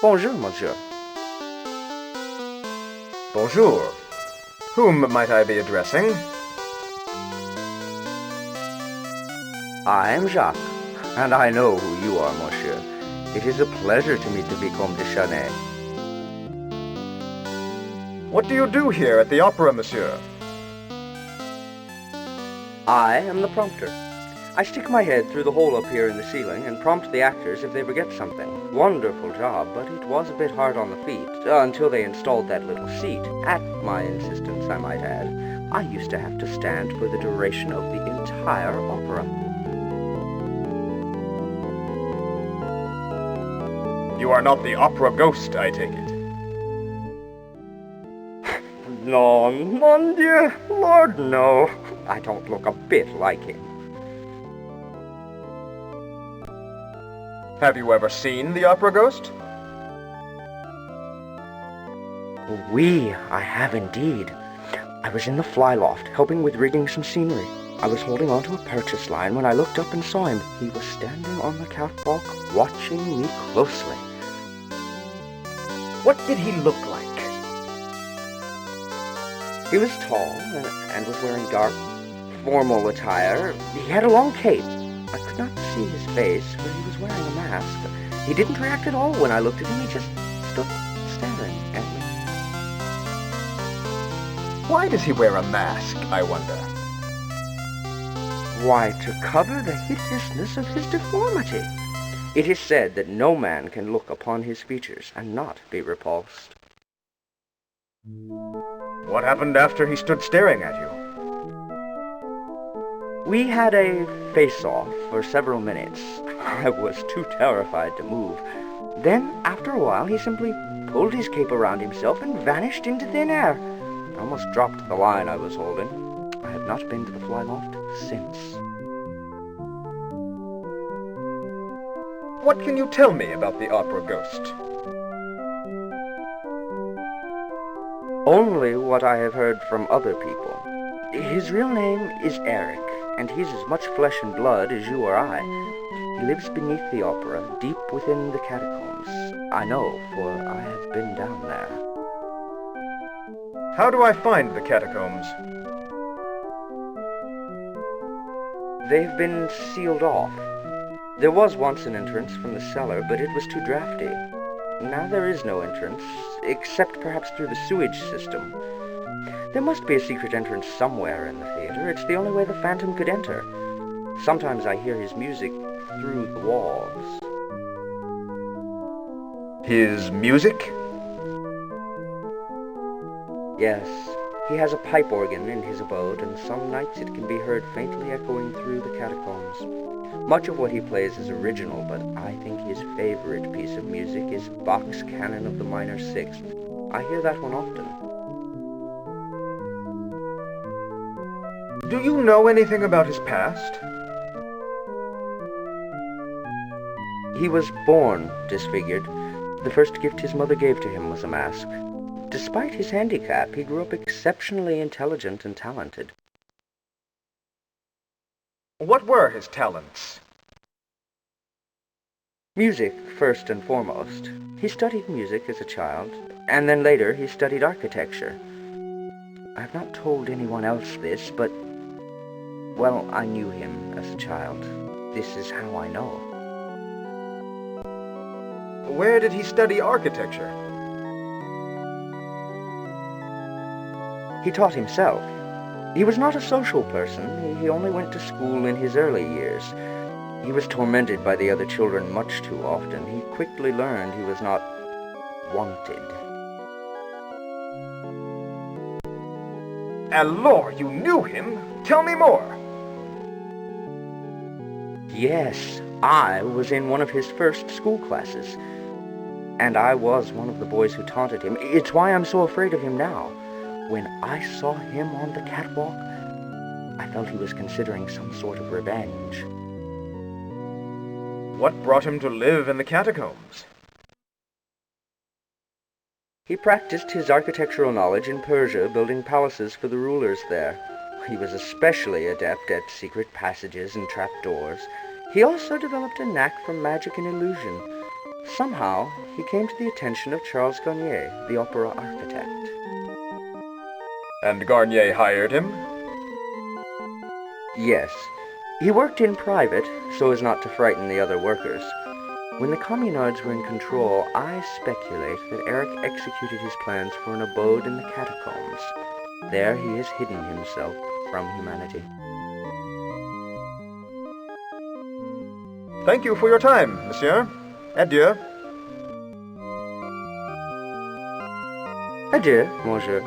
Bonjour, monsieur. Bonjour. Whom might I be addressing? I am Jacques, and I know who you are, monsieur. It is a pleasure to meet the Vicomte de Chanay. What do you do here at the opera, monsieur? I am the prompter. I stick my head through the hole up here in the ceiling and prompt the actors if they forget something. Wonderful job, but it was a bit hard on the feet, until they installed that little seat. At my insistence, I might add. I used to have to stand for the duration of the entire opera. You are not the opera ghost, I take it. No, mon Dieu, Lord, no. I don't look a bit like him. Have you ever seen the opera ghost? Oui, I have indeed. I was in the fly loft, helping with rigging some scenery. I was holding onto a purchase line when I looked up and saw him. He was standing on the catwalk, watching me closely. What did he look like? He was tall and was wearing dark, formal attire. He had a long cape. I could not see his face, but he was wearing a mask. He didn't react at all when I looked at him. He just stood staring at me. Why does he wear a mask, I wonder? Why, to cover the hideousness of his deformity. It is said that no man can look upon his features and not be repulsed. What happened after he stood staring at you? We had a face-off for several minutes. I was too terrified to move. Then, after a while, he simply pulled his cape around himself and vanished into thin air. I almost dropped the line I was holding. I have not been to the fly loft since. What can you tell me about the opera ghost? Only what I have heard from other people. His real name is Eric, and he's as much flesh and blood as you or I. He lives beneath the opera, deep within the catacombs. I know, for I have been down there. How do I find the catacombs? They've been sealed off. There was once an entrance from the cellar, but it was too drafty. Now there is no entrance, except perhaps through the sewage system. There must be a secret entrance somewhere in the theater. It's the only way the Phantom could enter. Sometimes I hear his music through the walls. His music? Yes, he has a pipe organ in his abode, and some nights it can be heard faintly echoing through the catacombs. Much of what he plays is original, but I think his favorite piece of music is Bach's Canon of the Minor Sixth. I hear that one often. Do you know anything about his past? He was born disfigured. The first gift his mother gave to him was a mask. Despite his handicap, he grew up exceptionally intelligent and talented. What were his talents? Music, first and foremost. He studied music as a child, and then later he studied architecture. I've not told anyone else this, but, well, I knew him as a child. This is how I know. Where did he study architecture? He taught himself. He was not a social person. He only went to school in his early years. He was tormented by the other children much too often. He quickly learned he was not wanted. Alors, you knew him? Tell me more. Yes, I was in one of his first school classes. And I was one of the boys who taunted him. It's why I'm so afraid of him now. When I saw him on the catwalk, I felt he was considering some sort of revenge. What brought him to live in the catacombs? He practiced his architectural knowledge in Persia, building palaces for the rulers there. He was especially adept at secret passages and trapdoors. He also developed a knack for magic and illusion. Somehow, he came to the attention of Charles Garnier, the opera architect. And Garnier hired him? Yes. He worked in private, so as not to frighten the other workers. When the communards were in control, I speculate that Eric executed his plans for an abode in the catacombs. There he has hidden himself from humanity. Thank you for your time, monsieur. Adieu. Adieu, monsieur.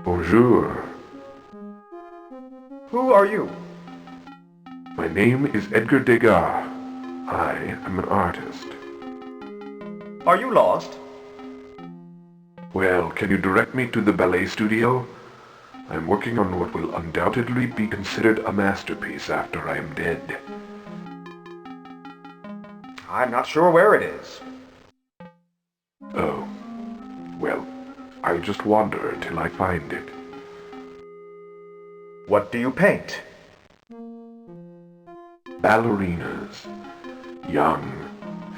Bonjour. Who are you? My name is Edgar Degas. I am an artist. Are you lost? Well, can you direct me to the ballet studio? I'm working on what will undoubtedly be considered a masterpiece after I am dead. I'm not sure where it is. Oh. Well, I'll just wander until I find it. What do you paint? Ballerinas. Young,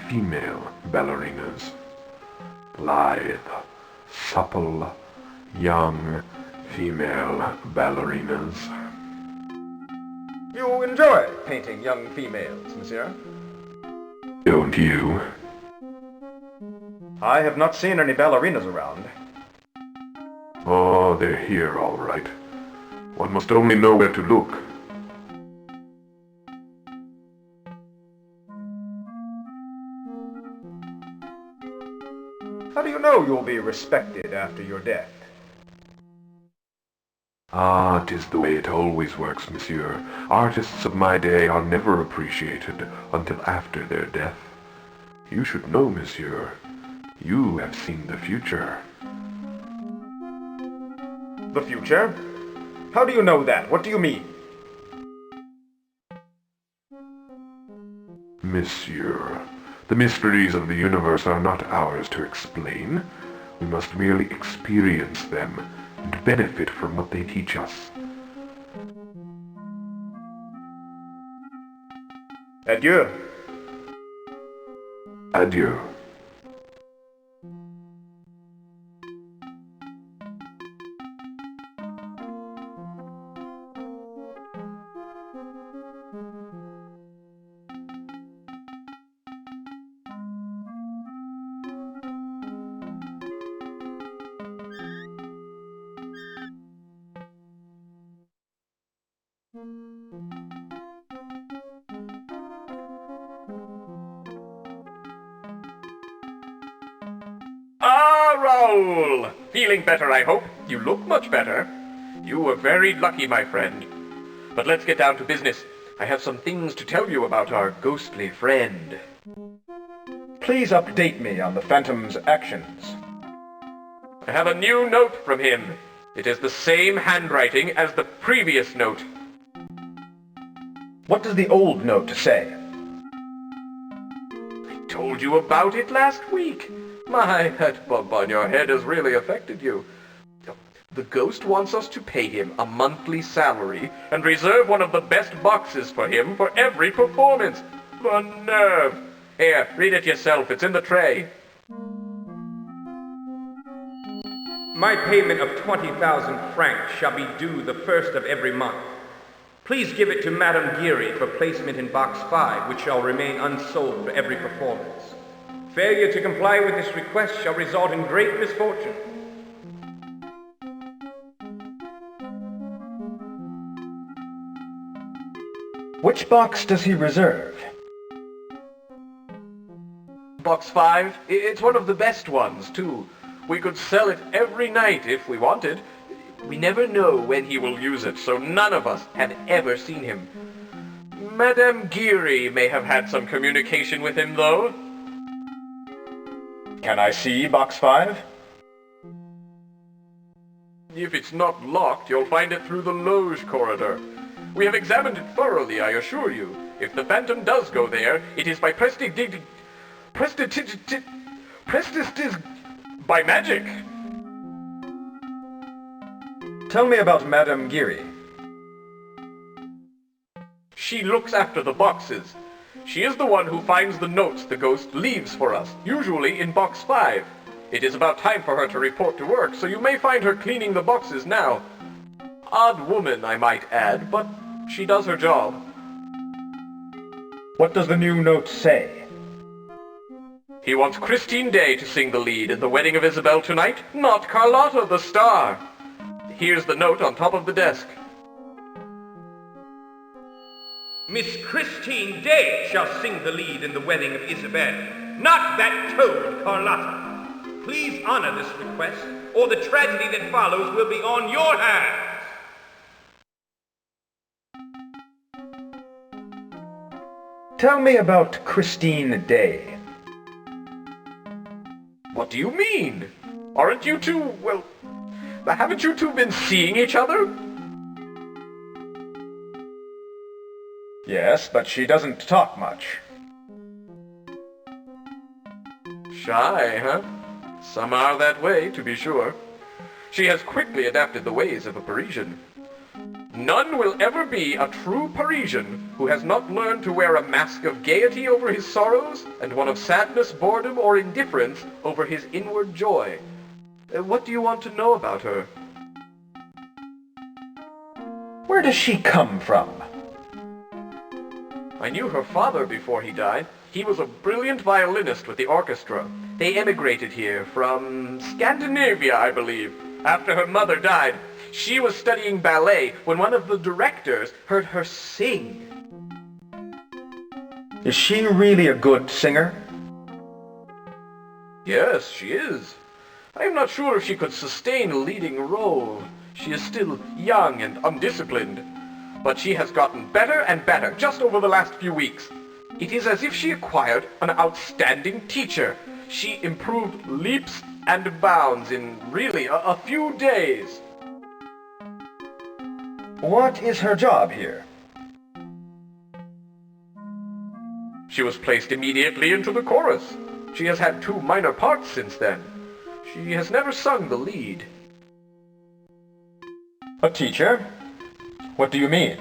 female ballerinas. Lithe, supple, young, female ballerinas. You enjoy painting young females, monsieur? Don't you? I have not seen any ballerinas around. Oh, they're here all right. One must only know where to look. How do you know you'll be respected after your death? Ah, 'tis the way it always works, monsieur. Artists of my day are never appreciated until after their death. You should know, monsieur. You have seen the future. The future? How do you know that? What do you mean? Monsieur, the mysteries of the universe are not ours to explain. We must merely experience them and benefit from what they teach us. Adieu. Adieu. Ah, Raoul! Feeling better, I hope. You look much better. You were very lucky, my friend. But let's get down to business. I have some things to tell you about our ghostly friend. Please update me on the Phantom's actions. I have a new note from him. It is the same handwriting as the previous note. What does the old note say? I told you about it last week. My, that bump on your head has really affected you. The ghost wants us to pay him a monthly salary and reserve one of the best boxes for him for every performance. The nerve! Here, read it yourself. It's in the tray. My payment of 20,000 francs shall be due the first of every month. Please give it to Madame Geary for placement in Box 5, which shall remain unsold for every performance. Failure to comply with this request shall result in great misfortune. Which box does he reserve? Box 5? It's one of the best ones, too. We could sell it every night if we wanted. We never know when he will use it, so none of us have ever seen him. Madame Geary may have had some communication with him, though. Can I see Box 5? If it's not locked, you'll find it through the loge corridor. We have examined it thoroughly, I assure you. If the Phantom does go there, it is by by magic. Tell me about Madame Geary. She looks after the boxes. She is the one who finds the notes the ghost leaves for us, usually in Box 5. It is about time for her to report to work, so you may find her cleaning the boxes now. Odd woman, I might add, but she does her job. What does the new note say? He wants Christine Day to sing the lead in the wedding of Isabel tonight, not Carlotta the star. Here's the note on top of the desk. Miss Christine Day shall sing the lead in the wedding of Isabel, not that toad Carlotta. Please honor this request, or the tragedy that follows will be on your hands. Tell me about Christine Day. What do you mean? Aren't you two, well, haven't you two been seeing each other? Yes, but she doesn't talk much. Shy, huh? Some are that way, to be sure. She has quickly adapted the ways of a Parisian. None will ever be a true Parisian who has not learned to wear a mask of gaiety over his sorrows and one of sadness, boredom, or indifference over his inward joy. What do you want to know about her? Where does she come from? I knew her father before he died. He was a brilliant violinist with the orchestra. They emigrated here from Scandinavia, I believe, after her mother died. She was studying ballet when one of the directors heard her sing. Is she really a good singer? Yes, she is. I am not sure if she could sustain a leading role. She is still young and undisciplined. But she has gotten better and better just over the last few weeks. It is as if she acquired an outstanding teacher. She improved leaps and bounds in really a few days. What is her job here? She was placed immediately into the chorus. She has had 2 minor parts since then. She has never sung the lead. A teacher? What do you mean?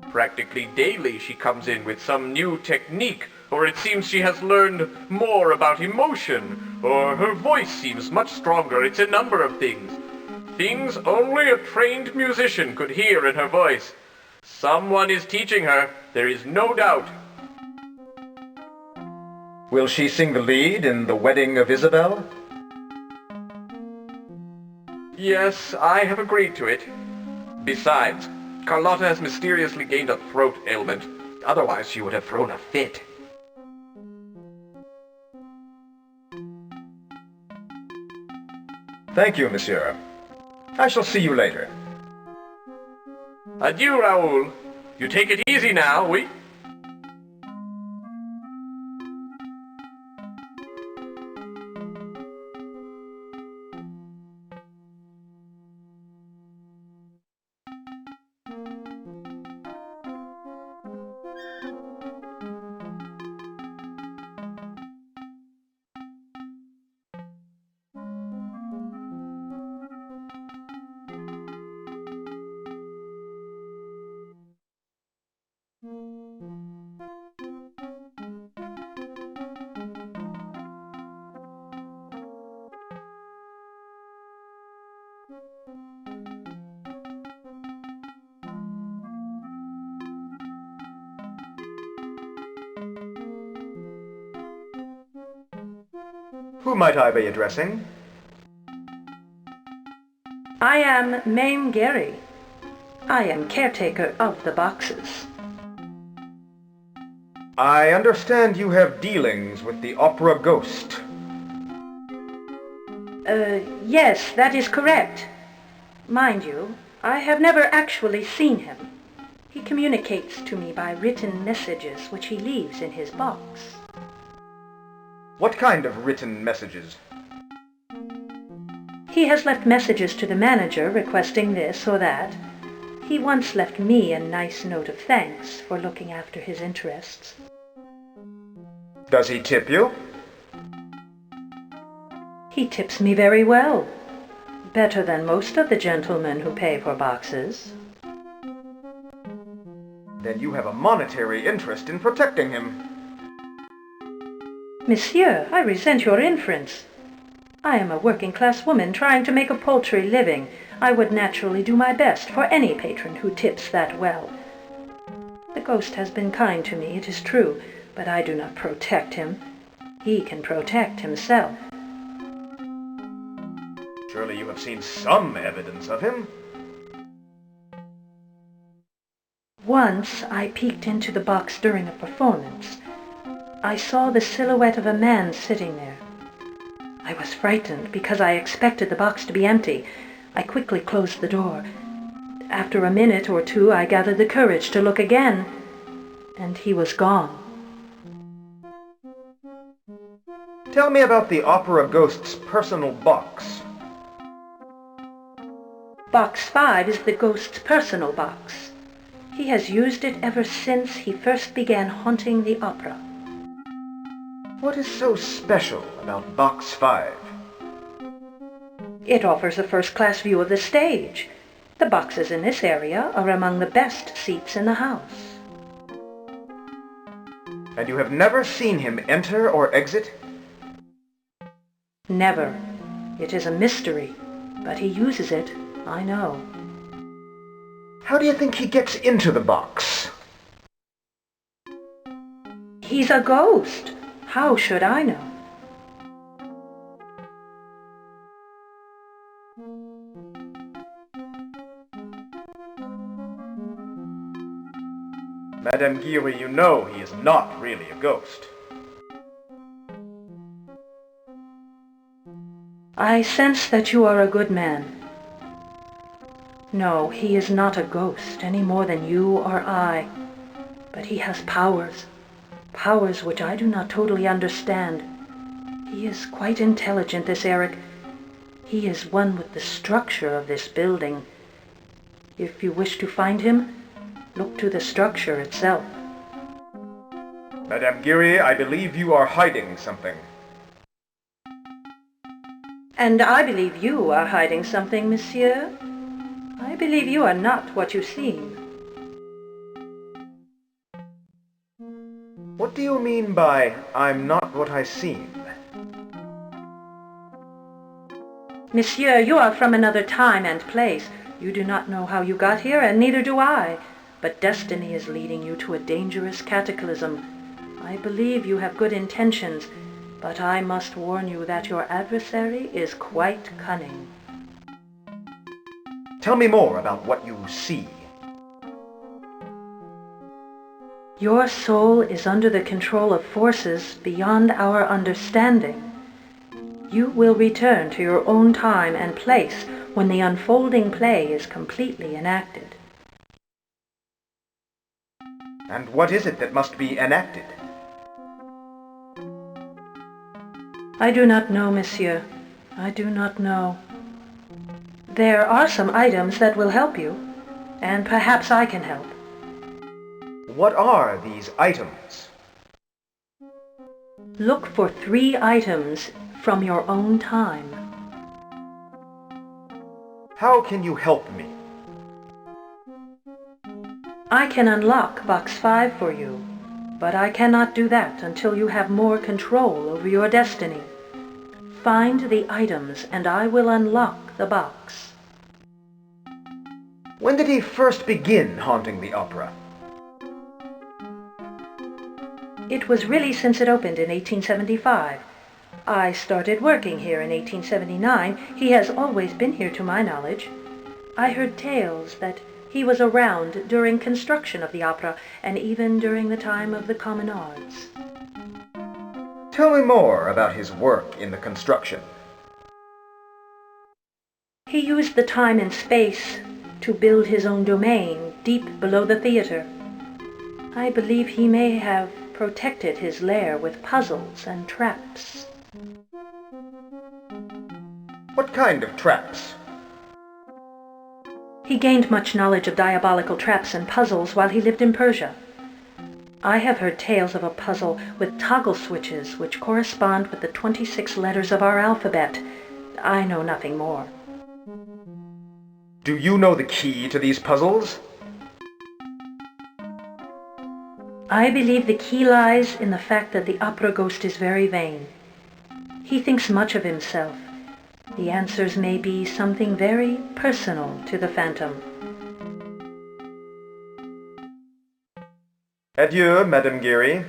Practically daily she comes in with some new technique, or it seems she has learned more about emotion, or her voice seems much stronger. It's a number of things. Things only a trained musician could hear in her voice. Someone is teaching her, there is no doubt. Will she sing the lead in The Wedding of Isabel? Yes, I have agreed to it. Besides, Carlotta has mysteriously gained a throat ailment. Otherwise she would have thrown a fit. Thank you, monsieur. I shall see you later. Adieu, Raoul. You take it easy now, oui? Who might I be addressing? I am Mame Gary. I am caretaker of the boxes. I understand you have dealings with the opera ghost. Yes, that is correct. Mind you, I have never actually seen him. He communicates to me by written messages which he leaves in his box. What kind of written messages? He has left messages to the manager requesting this or that. He once left me a nice note of thanks for looking after his interests. Does he tip you? He tips me very well. Better than most of the gentlemen who pay for boxes. Then you have a monetary interest in protecting him. Monsieur, I resent your inference. I am a working-class woman trying to make a paltry living. I would naturally do my best for any patron who tips that well. The ghost has been kind to me, it is true, but I do not protect him. He can protect himself. Surely you have seen some evidence of him. Once I peeked into the box during a performance. I saw the silhouette of a man sitting there. I was frightened because I expected the box to be empty. I quickly closed the door. After a minute or two, I gathered the courage to look again, and he was gone. Tell me about the opera ghost's personal box. Box 5 is the ghost's personal box. He has used it ever since he first began haunting the opera. What is so special about Box 5? It offers a first-class view of the stage. The boxes in this area are among the best seats in the house. And you have never seen him enter or exit? Never. It is a mystery, but he uses it, I know. How do you think he gets into the box? He's a ghost. How should I know? Madame Giry, you know he is not really a ghost. I sense that you are a good man. No, he is not a ghost any more than you or I, but he has powers. Powers which I do not totally understand. He is quite intelligent, this Eric. He is one with the structure of this building. If you wish to find him, look to the structure itself. Madame Geary, I believe you are hiding something. And I believe you are hiding something, monsieur. I believe you are not what you seem. What do you mean by, I'm not what I seem? Monsieur, you are from another time and place. You do not know how you got here, and neither do I. But destiny is leading you to a dangerous cataclysm. I believe you have good intentions, but I must warn you that your adversary is quite cunning. Tell me more about what you see. Your soul is under the control of forces beyond our understanding. You will return to your own time and place when the unfolding play is completely enacted. And what is it that must be enacted? I do not know, monsieur. I do not know. There are some items that will help you, and perhaps I can help. What are these items? Look for 3 items from your own time. How can you help me? I can unlock Box 5 for you, but I cannot do that until you have more control over your destiny. Find the items and I will unlock the box. When did he first begin haunting the opera? It was really since it opened in 1875. I started working here in 1879. He has always been here to my knowledge. I heard tales that he was around during construction of the opera and even during the time of the Common Arts. Tell me more about his work in the construction. He used the time and space to build his own domain deep below the theater. I believe he may have protected his lair with puzzles and traps. What kind of traps? He gained much knowledge of diabolical traps and puzzles while he lived in Persia. I have heard tales of a puzzle with toggle switches which correspond with the 26 letters of our alphabet. I know nothing more. Do you know the key to these puzzles? I believe the key lies in the fact that the opera ghost is very vain. He thinks much of himself. The answers may be something very personal to the phantom. Adieu, Madame Geary.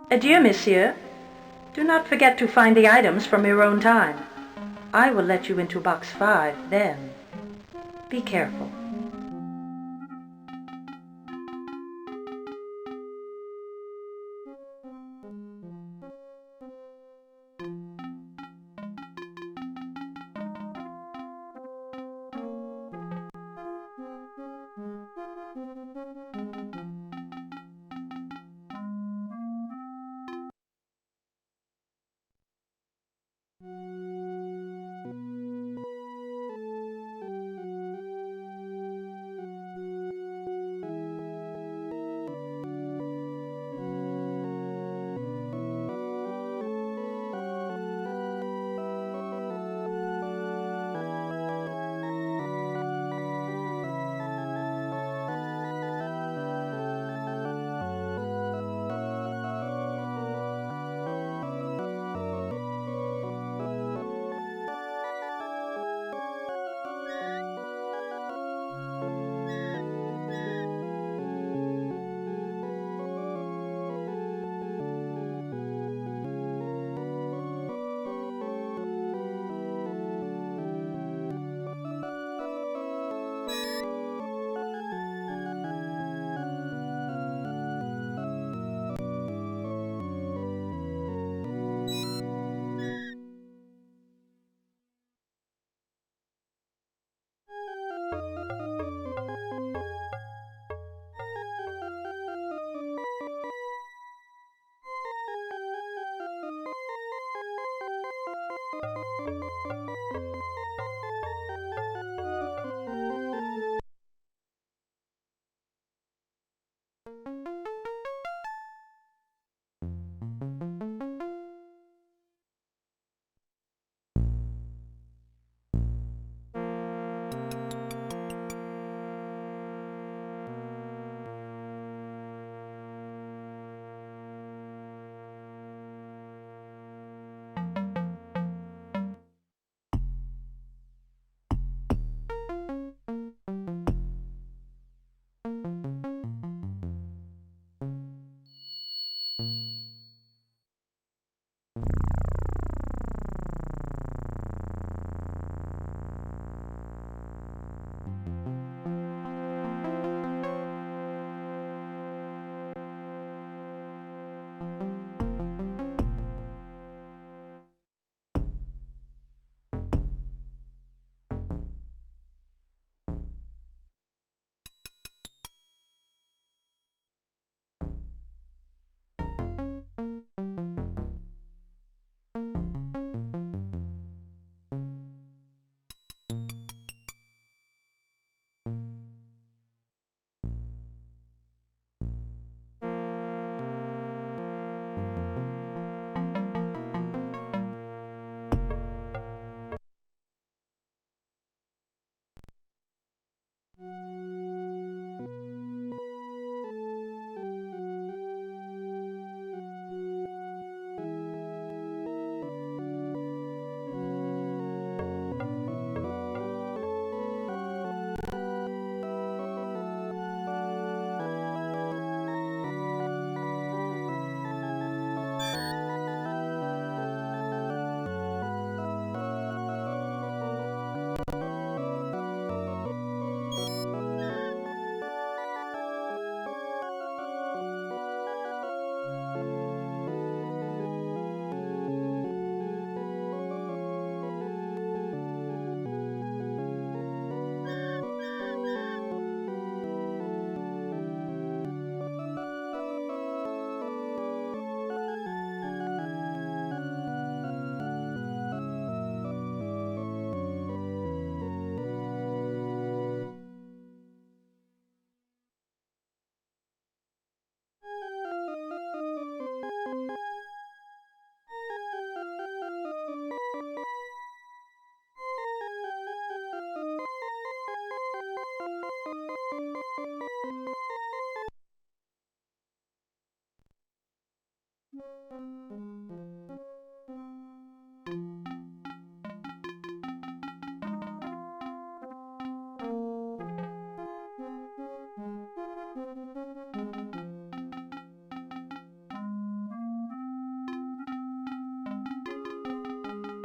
Adieu, monsieur. Do not forget to find the items from your own time. I will let you into Box 5 then. Be careful.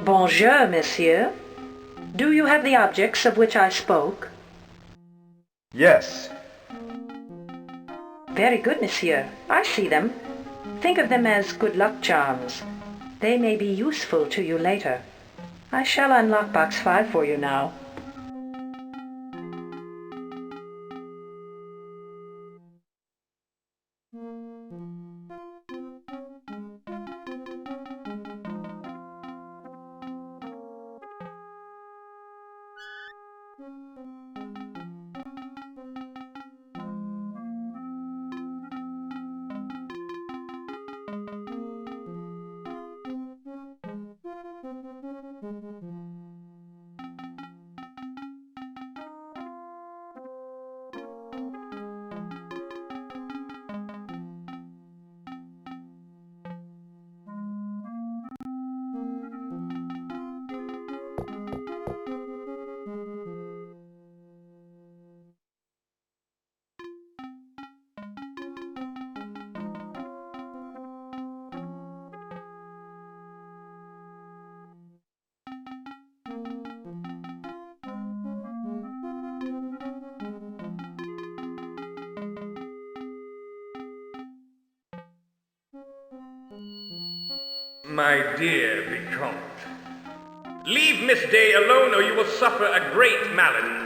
Bonjour, monsieur. Do you have the objects of which I spoke? Yes. Very good, monsieur. I see them. Think of them as good luck charms. They may be useful to you later. I shall unlock box 5 for you now. My dear Vicomte, leave Miss Day alone or you will suffer a great malady.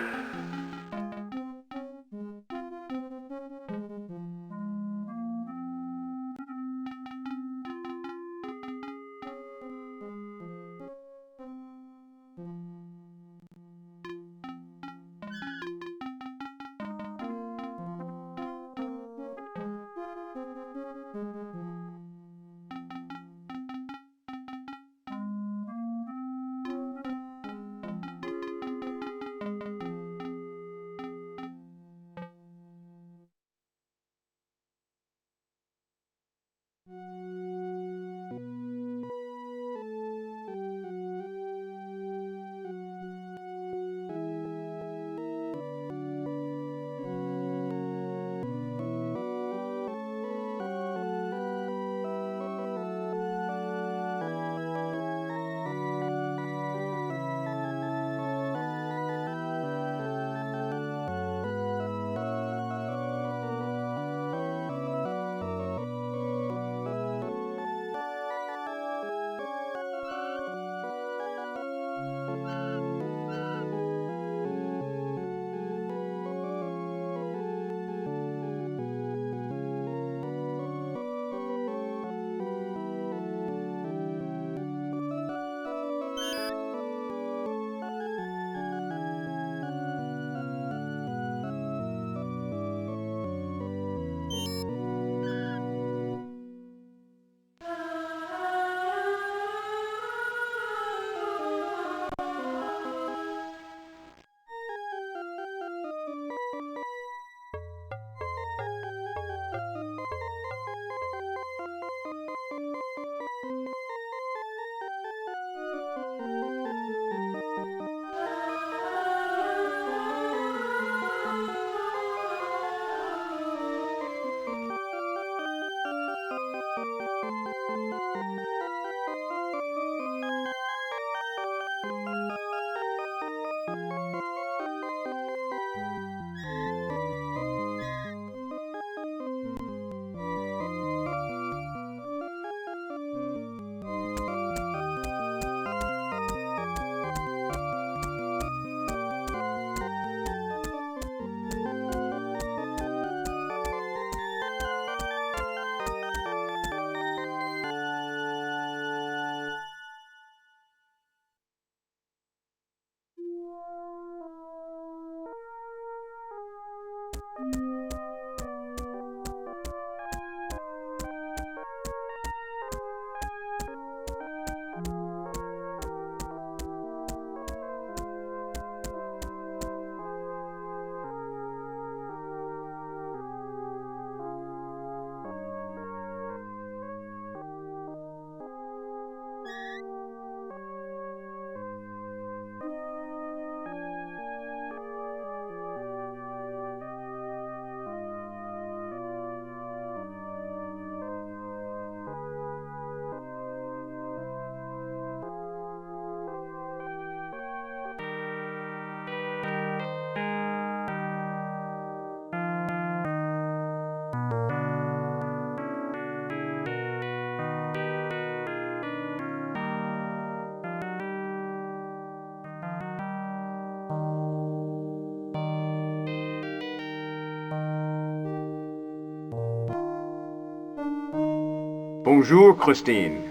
Bonjour, Christine.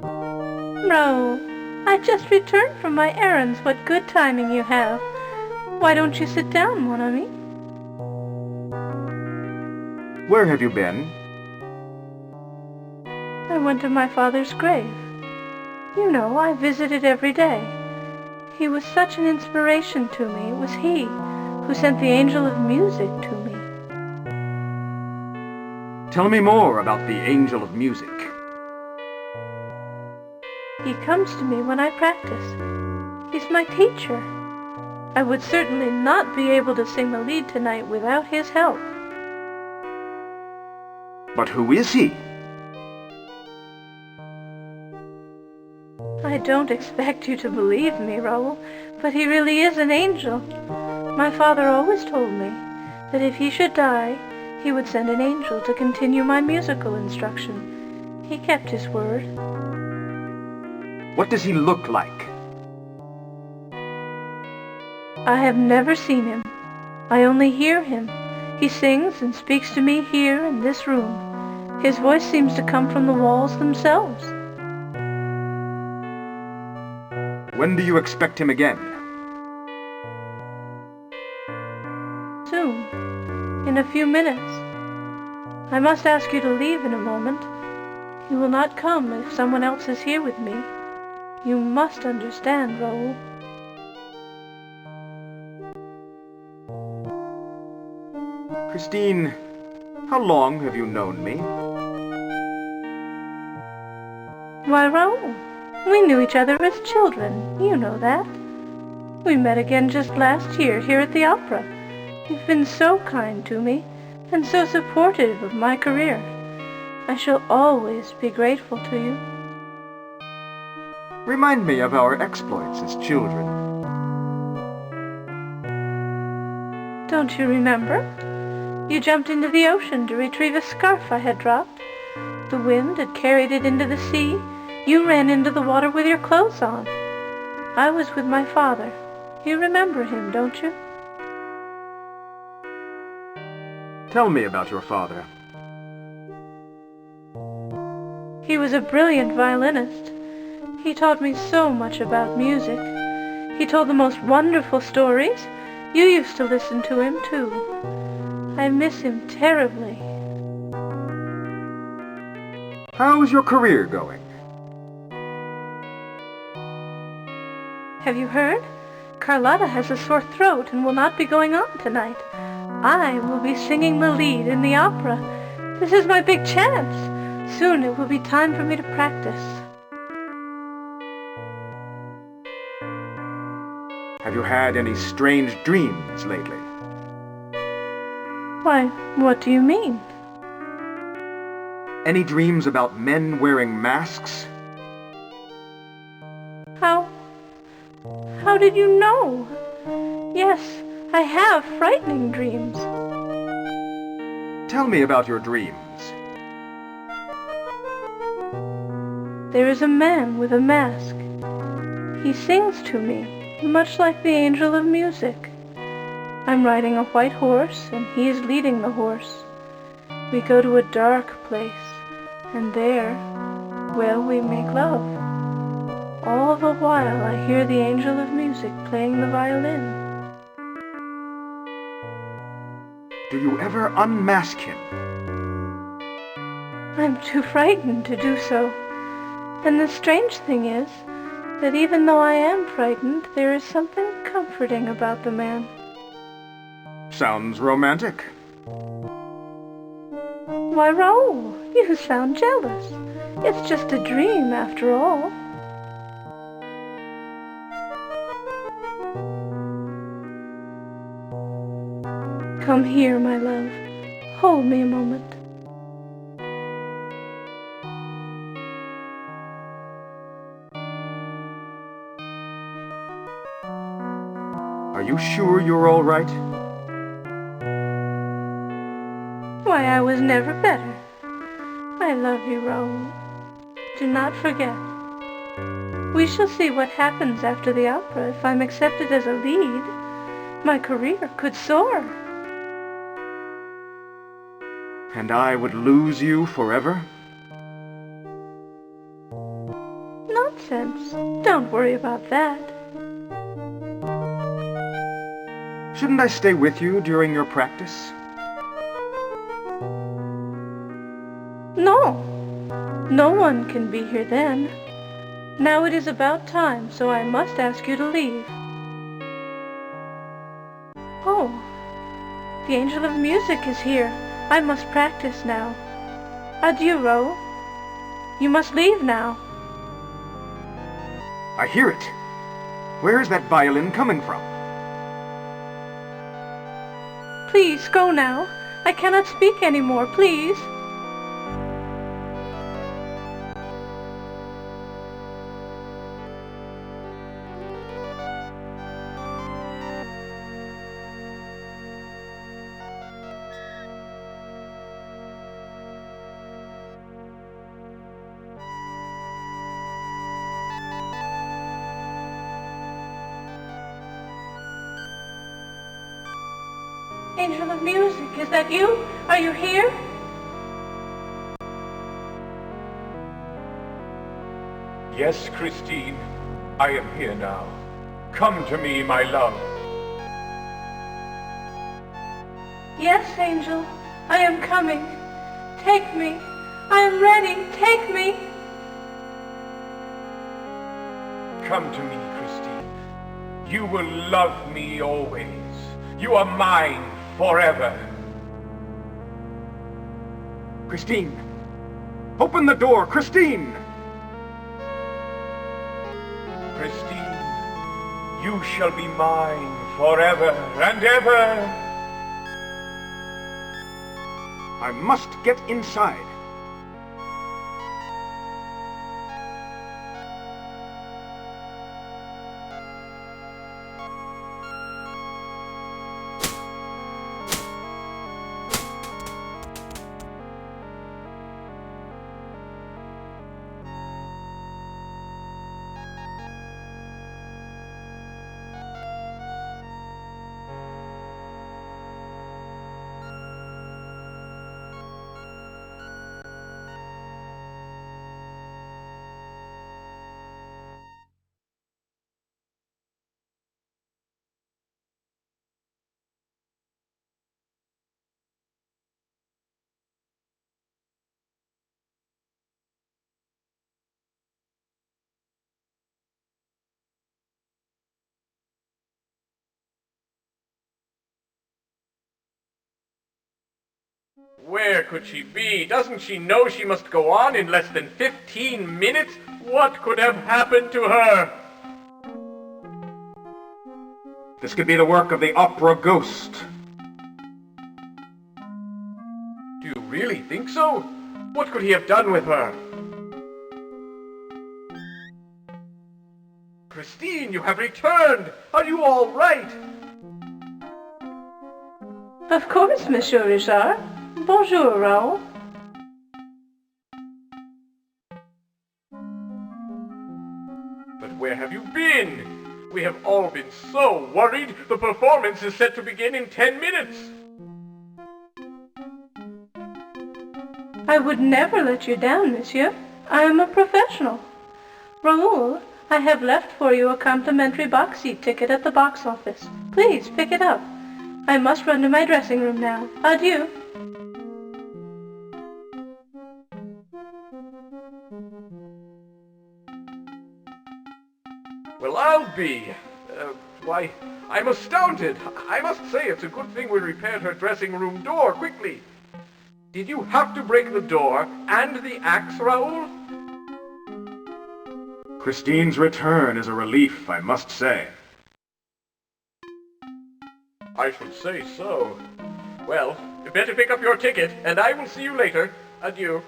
Raoul, I just returned from my errands. What good timing you have. Why don't you sit down, mon ami? Where have you been? I went to my father's grave. You know, I visit it every day. He was such an inspiration to me. It was he who sent the angel of music to me. Tell me more about the Angel of Music. He comes to me when I practice. He's my teacher. I would certainly not be able to sing the lead tonight without his help. But who is he? I don't expect you to believe me, Raoul, but he really is an angel. My father always told me that if he should die, he would send an angel to continue my musical instruction. He kept his word. What does he look like? I have never seen him. I only hear him. He sings and speaks to me here in this room. His voice seems to come from the walls themselves. When do you expect him again? Soon. In a few minutes. I must ask you to leave in a moment. He will not come if someone else is here with me. You must understand, Raoul. Christine, how long have you known me? Why, Raoul, we knew each other as children. You know that. We met again just last year here at the opera. You've been so kind to me and so supportive of my career. I shall always be grateful to you. Remind me of our exploits as children. Don't you remember? You jumped into the ocean to retrieve a scarf I had dropped. The wind had carried it into the sea. You ran into the water with your clothes on. I was with my father. You remember him, don't you? Tell me about your father. He was a brilliant violinist. He taught me so much about music. He told the most wonderful stories. You used to listen to him, too. I miss him terribly. How is your career going? Have you heard? Carlotta has a sore throat and will not be going on tonight. I will be singing the lead in the opera. This is my big chance. Soon it will be time for me to practice. Have you had any strange dreams lately? Why, what do you mean? Any dreams about men wearing masks? How did you know? Yes, I have frightening dreams. Tell me about your dreams. There is a man with a mask. He sings to me, much like the angel of music. I'm riding a white horse, and he is leading the horse. We go to a dark place, and there, well, we make love. All the while I hear the angel of music playing the violin. Do you ever unmask him? I'm too frightened to do so. And the strange thing is that even though I am frightened, there is something comforting about the man. Sounds romantic. Why, Raoul, you sound jealous. It's just a dream after all. Come here, my love. Hold me a moment. Are you sure you're all right? Why, I was never better. I love you, Raoul. Do not forget. We shall see what happens after the opera if I'm accepted as a lead. My career could soar. And I would lose you forever? nonsense. Don't worry about that. Shouldn't I stay with you during your practice? No. No one can be here then. Now it is about time, so I must ask you to leave. Oh, the Angel of Music is here. I must practice now. Adieu, Raoul. You must leave now. I hear it. Where is that violin coming from? Please, go now. I cannot speak anymore, please. Angel of Music, is that you? Are you here? Yes, Christine, I am here now. Come to me, my love. Yes, Angel, I am coming. Take me. I am ready. Take me. Come to me, Christine. You will love me always. You are mine forever. Christine! Open the door, Christine! Christine, you shall be mine forever and ever. I must get inside. Where could she be? Doesn't she know she must go on in less than 15 minutes? What could have happened to her? This could be the work of the opera ghost. Do you really think so? What could he have done with her? Christine, you have returned! Are you all right? Of course, Monsieur Richard. Bonjour, Raoul. But where have you been? We have all been so worried. The performance is set to begin in 10 minutes. I would never let you down, monsieur. I am a professional. Raoul, I have left for you a complimentary box seat ticket at the box office. Please, pick it up. I must run to my dressing room now. Adieu. Well, I'll be. Why, I'm astounded. I must say it's a good thing we repaired her dressing room door quickly. Did you have to break the door and the axe, Raoul? Christine's return is a relief, I must say. I should say so. Well, you better pick up your ticket, and I will see you later. Adieu.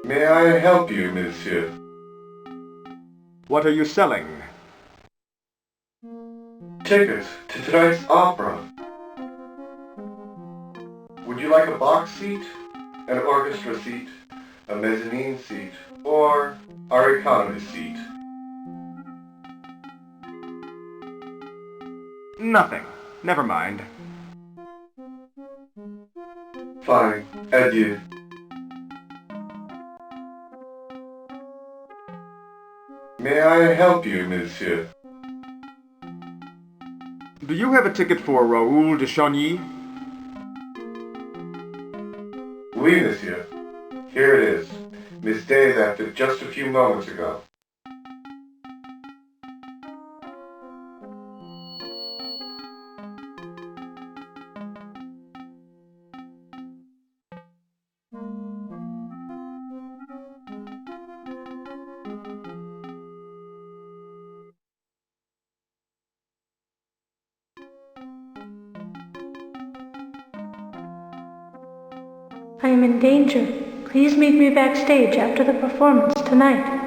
May I help you, monsieur? What are you selling? Ticket to tonight's opera. Would you like a box seat, an orchestra seat, a mezzanine seat, or our economy seat? Nothing. Never mind. Fine. Adieu. May I help you, monsieur? Do you have a ticket for Raoul de Chagny? Oui, monsieur. Here it is. Miss Day left it just a few moments ago. I am in danger. Please meet me backstage after the performance tonight.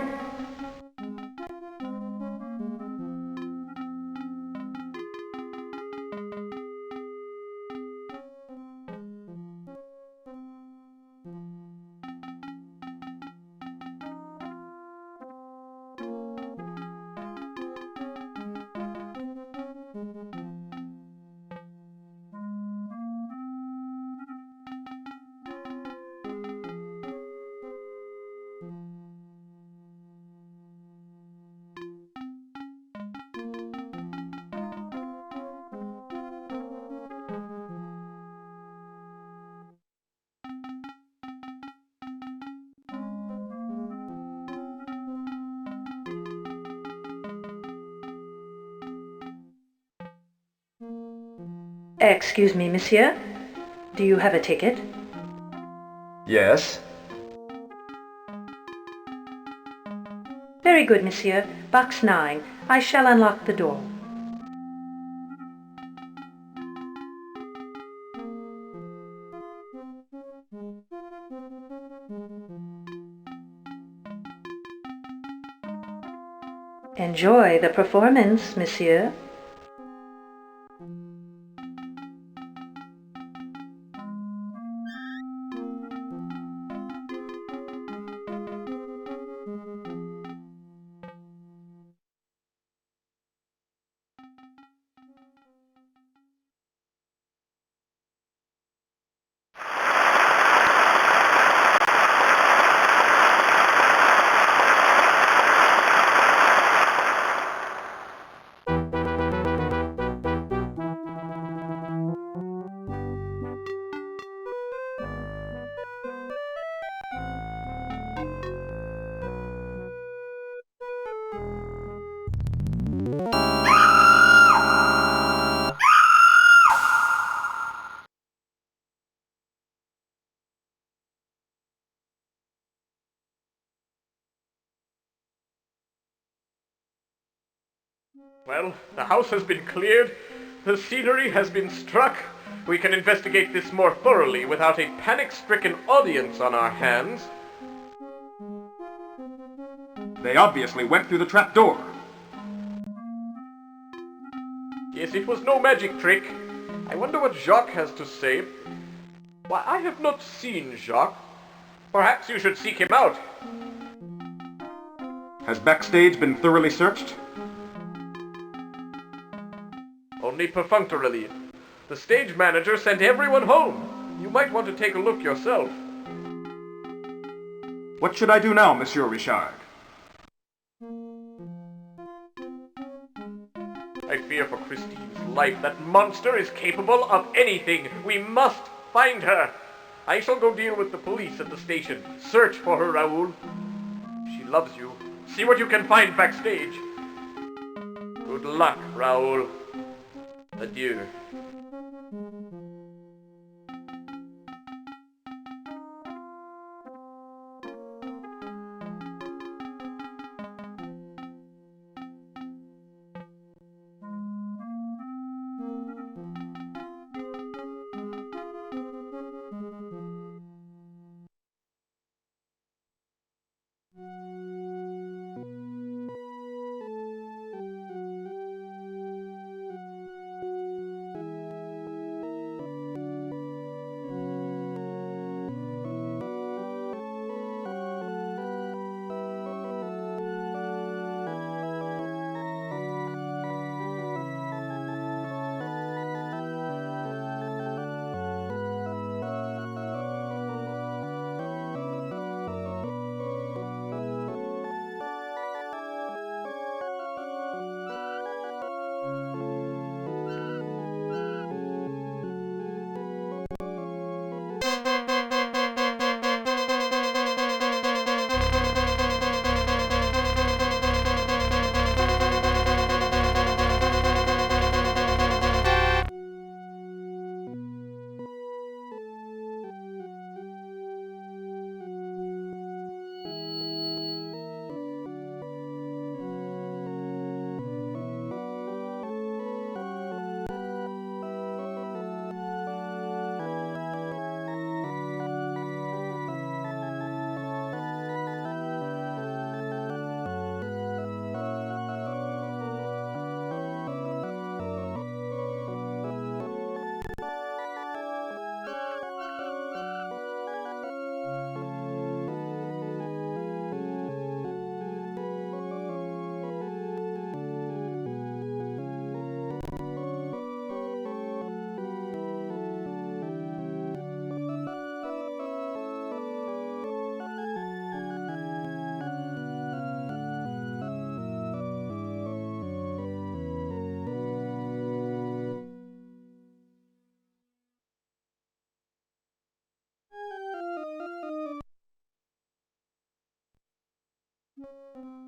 Excuse me, monsieur. Do you have a ticket? Yes. Very good, monsieur. Box 9. I shall unlock the door. Enjoy the performance, monsieur. Well, the house has been cleared. The scenery has been struck. We can investigate this more thoroughly without a panic-stricken audience on our hands. They obviously went through the trap door. Yes, it was no magic trick. I wonder what Jacques has to say. Why, I have not seen Jacques. Perhaps you should seek him out. Has backstage been thoroughly searched? Only perfunctorily. The stage manager sent everyone home. You might want to take a look yourself. What should I do now, Monsieur Richard? I fear for Christine's life. That monster is capable of anything. We must find her. I shall go deal with the police at the station. Search for her, Raoul. She loves you. See what you can find backstage. Good luck, Raoul. Adieu. you.